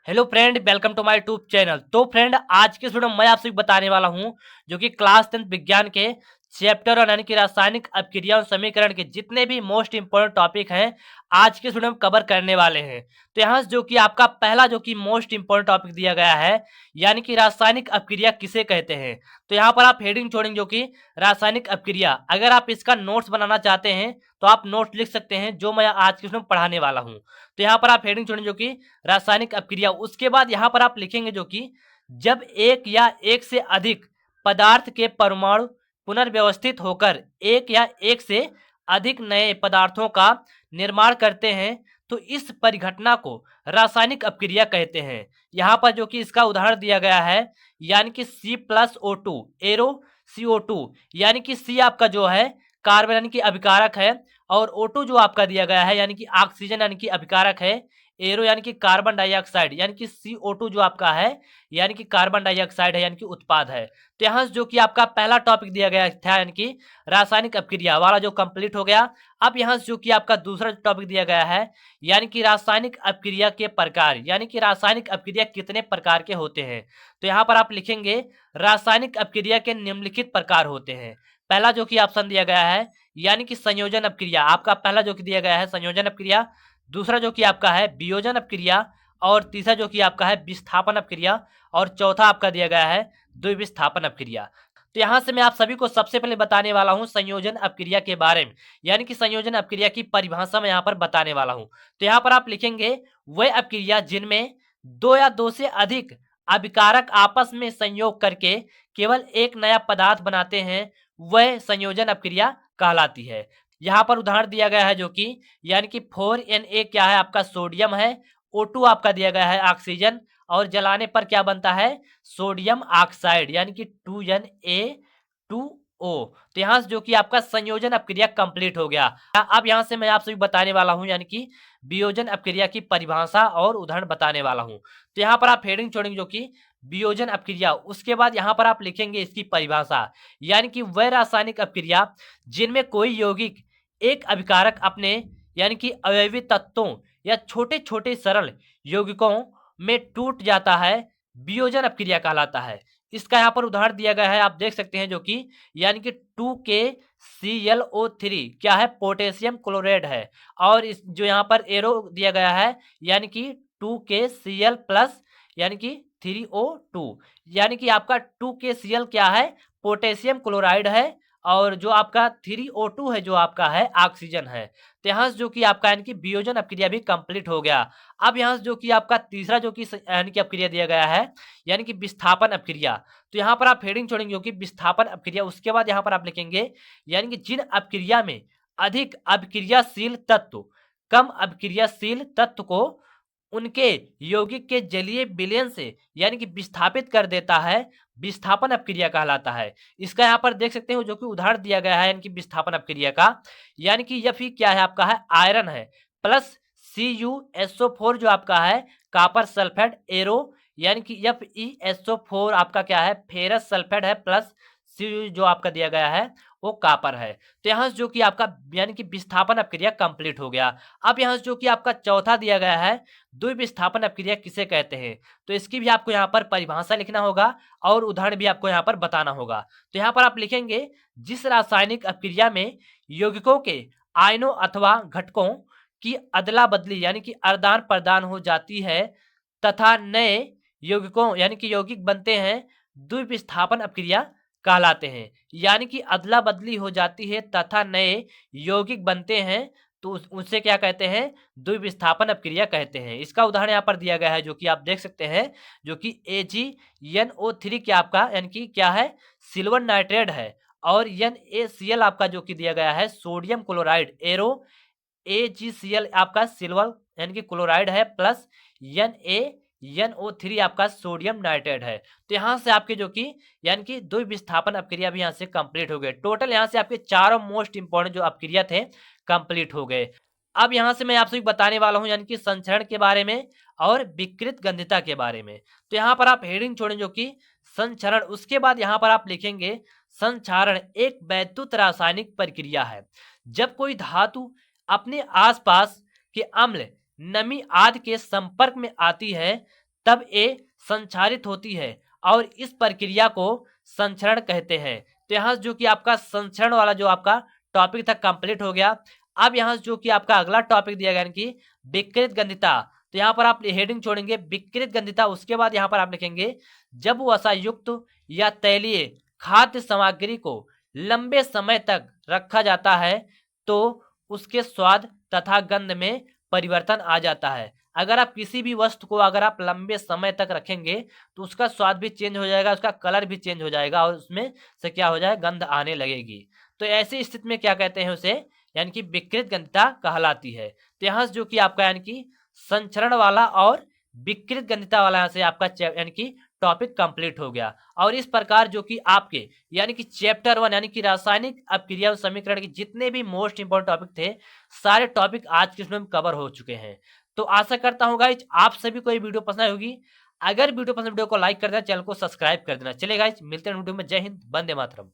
Hello friend, welcome to my YouTube channel. तो friend, आज के वीडियो में मैं आपसे बताने वाला हूं जो कि क्लास 10 विज्ञान के चैप्टर और यानी कि रासायनिक अपक्रिया और समीकरण के जितने भी मोस्ट इंपोर्टेंट टॉपिक हैं आज के वीडियो में कवर करने वाले हैं। तो यहाँ जो कि आपका पहला जो कि मोस्ट इंपोर्टेंट टॉपिक दिया गया है यानी कि रासायनिक अपक्रिया किसे कहते हैं। तो यहाँ पर आप हेडिंग छोड़ेंगे जो कि रासायनिक अपक्रिया। अगर आप इसका नोट्स बनाना चाहते हैं तो आप नोट्स लिख सकते हैं जो मैं आज के वीडियो में पढ़ाने वाला हूँ। तो यहाँ पर आप हेडिंग छोड़ेंगे जो कि रासायनिक अपक्रिया। उसके बाद यहां पर आप लिखेंगे जो कि जब एक या एक से अधिक पदार्थ के परमाणु पुनर्व्यवस्थित होकर एक या एक से अधिक नए पदार्थों का निर्माण करते हैं तो इस परिघटना को रासायनिक अपक्रिया कहते हैं। यहां पर जो कि इसका उदाहरण दिया गया है यानी कि C+O2 एरो CO2 यानी कि C आपका जो है कार्बन यानी कि अभिकारक है और O2 जो आपका दिया गया है यानी कि ऑक्सीजन यानी कि अभिकारक है। एरो यानी कि कार्बन डाइऑक्साइड यानी कि CO2 जो आपका है यानी कि कार्बन डाइऑक्साइड है यानी कि उत्पाद है। तो यहाँ जो कि आपका पहला टॉपिक दिया गया था यानी कि रासायनिक अपक्रिया वाला जो कंप्लीट हो गया। अब यहाँ जो कि आपका दूसरा टॉपिक दिया गया है यानी कि रासायनिक अपक्रिया के प्रकार यानी कि रासायनिक अपक्रिया कितने प्रकार के होते हैं। तो यहाँ पर आप लिखेंगे रासायनिक अपक्रिया के निम्नलिखित प्रकार होते हैं। पहला जो कि ऑप्शन दिया गया है यानी कि संयोजन अपक्रिया, आपका पहला जो कि दिया गया है संयोजन अपक्रिया। दूसरा जो कि आपका है वियोजन अपक्रिया और तीसरा जो कि आपका है विस्थापन अपक्रिया और चौथा आपका दिया गया है द्विविस्थापन अपक्रिया। तो यहां से मैं आप सभी को सबसे पहले बताने वाला हूं संयोजन अपक्रिया के बारे में यानी कि संयोजन अपक्रिया की परिभाषा मैं यहां पर बताने वाला हूं। तो यहां पर आप लिखेंगे वह अपक्रिया जिनमें दो या दो से अधिक अभिकारक आपस में संयोग करके केवल एक नया पदार्थ बनाते हैं वह संयोजन अपक्रिया कहलाती है। यहाँ पर उदाहरण दिया गया है जो कि यानी कि 4Na क्या है आपका सोडियम है, O2 आपका दिया गया है ऑक्सीजन और जलाने पर क्या बनता है सोडियम ऑक्साइड यानी कि 2Na2O। तो यहाँ से जो कि आपका संयोजन अपक्रिया कंप्लीट हो गया। अब यहाँ से मैं आपसे बताने वाला हूँ यानी कि वियोजन अपक्रिया की परिभाषा और उदाहरण बताने वाला हूँ। तो यहाँ पर आप हेडिंग छोड़ेंगे जो कि वियोजन अपक्रिया। उसके बाद यहाँ पर आप लिखेंगे इसकी परिभाषा यानी कि वह रासायनिक अपक्रिया जिनमें कोई यौगिक एक अभिकारक अपने यानी कि अवयवी तत्वों या छोटे छोटे सरल यौगिकों में टूट जाता है वियोजन अपक्रिया कहलाता है। इसका यहाँ पर उदाहरण दिया गया है आप देख सकते हैं जो कि यानी कि 2KClO3 क्या है पोटेशियम क्लोराइड है और इस जो यहाँ पर एरो दिया गया है यानी कि 2KCl प्लस यानी कि 3O2 यानी कि आपका 2KCl क्या है पोटेशियम क्लोराइड है और जो आपका 3O2 है जो आपका है ऑक्सीजन है। तो यहाँ से जो कि आपका यानी कि वियोजन अपक्रिया भी कंप्लीट हो गया। अब यहाँ से जो कि आपका तीसरा जो कि यानी कि अपक्रिया दिया गया है यानी कि विस्थापन अपक्रिया। तो यहाँ पर आप हेडिंग छोड़ेंगे जो कि विस्थापन अपक्रिया। उसके बाद यहाँ पर आप लिखेंगे यानी कि जिन अपक्रिया में अधिक अभिक्रियाशील तत्व कम अभिक्रियाशील तत्व को उनके यौगिक के जलीय विलयन से यानी कि विस्थापित कर देता है विस्थापन अपक्रिया कहलाता है। इसका यहाँ पर देख सकते हो जो कि उदाहरण दिया गया है यानी कि विस्थापन अपक्रिया का यानी कि यह क्या है आपका है आयरन है प्लस CuSO4 जो आपका है कॉपर सल्फेट एरो यानी कि FeSO4 आपका क्या है फेरस सल्फेट है प्लस Cu जो आपका दिया गया है वो कॉपर है। तो यहाँ से जो कि आपका यानी कि विस्थापन अपक्रिया कंप्लीट हो गया। अब यहाँ से जो कि आपका चौथा दिया गया है द्विविस्थापन अपक्रिया किसे कहते हैं। तो इसकी भी आपको यहाँ पर परिभाषा लिखना होगा और उदाहरण भी आपको यहाँ पर बताना होगा। तो यहाँ पर आप लिखेंगे जिस रासायनिक अपक्रिया में यौगिकों के आयनों अथवा घटकों की अदला बदली यानी कि आदान प्रदान हो जाती है तथा नए यौगिकों यानी कि यौगिक बनते हैं द्विविस्थापन अपक्रिया कहलाते हैं। यानी कि अदला बदली हो जाती है तथा नए यौगिक बनते हैं तो उनसे क्या कहते हैं द्विविस्थापन अपक्रिया कहते हैं। इसका उदाहरण यहाँ पर दिया गया है जो कि आप देख सकते हैं जो कि AgNO3 क्या आपका यानी कि क्या है सिल्वर नाइट्रेट है और NaCl आपका जो कि दिया गया है सोडियम क्लोराइड एरो AgCl आपका सिल्वर यानी कि क्लोराइड है प्लस NaNO3 आपका सोडियम नाइट्रेट है। तो यहाँ से आपके जो कि यानी कि द्विविस्थापन अपक्रिया भी यहाँ से कंप्लीट हो गए। टोटल यहाँ से आपके चारों मोस्ट इंपोर्टेंट जो अपक्रिया थे कंप्लीट हो गए। अब यहाँ से मैं आपसे बताने वाला हूँ यानी कि संचरण के बारे में और विकृत गंधिता के बारे में। तो यहाँ पर आप हेडिंग छोड़ें जो कि संचरण। उसके बाद यहाँ पर आप लिखेंगे संचारण एक वैद्युत रासायनिक प्रक्रिया है जब कोई धातु अपने आसपास के अम्ल नमी आदि के संपर्क में आती है तब ये संक्षारित होती है और इस प्रक्रिया को संचरण कहते हैं। तो यहाँ जो कि आपका संचरण वाला जो आपका टॉपिक था कंप्लीट हो गया। अब यहाँ जो कि आपका अगला टॉपिक दिया गया यानी कि विकृत गंधिता। तो यहाँ पर आप हेडिंग छोड़ेंगे विकृत गंधिता, उसके बाद यहाँ पर आप लिखेंगे जब वसायुक्त या तैलीय खाद्य सामग्री को लंबे समय तक रखा जाता है तो उसके स्वाद तथा गंध में परिवर्तन आ जाता है। अगर आप किसी भी वस्तु को अगर आप लंबे समय तक रखेंगे तो उसका स्वाद भी चेंज हो जाएगा, उसका कलर भी चेंज हो जाएगा और उसमें से क्या हो जाएगा, गंध आने लगेगी। तो ऐसी स्थिति में क्या कहते हैं उसे, यानी कि विकृत गंधिता कहलाती है। तो यहाँ जो कि आपका यानी कि संचरण वाला और विकृत गंधिता वाला यहाँ से आपका यानी कि टॉपिक कंप्लीट हो गया। और इस प्रकार जो कि आपके यानी कि चैप्टर 1 यानी कि रासायनिक अपक्रिया और समीकरण के जितने भी मोस्ट इंपोर्टेंट टॉपिक थे सारे टॉपिक आज के इसमें कवर हो चुके हैं। तो आशा करता हूँ गाइज आप सभी को ये वीडियो पसंद होगी। अगर वीडियो पसंद, वीडियो को लाइक कर देना, चैनल को सब्सक्राइब कर देना। चलिए गाइज मिलते हैं वीडियो में। जय हिंद, वंदे मातरम।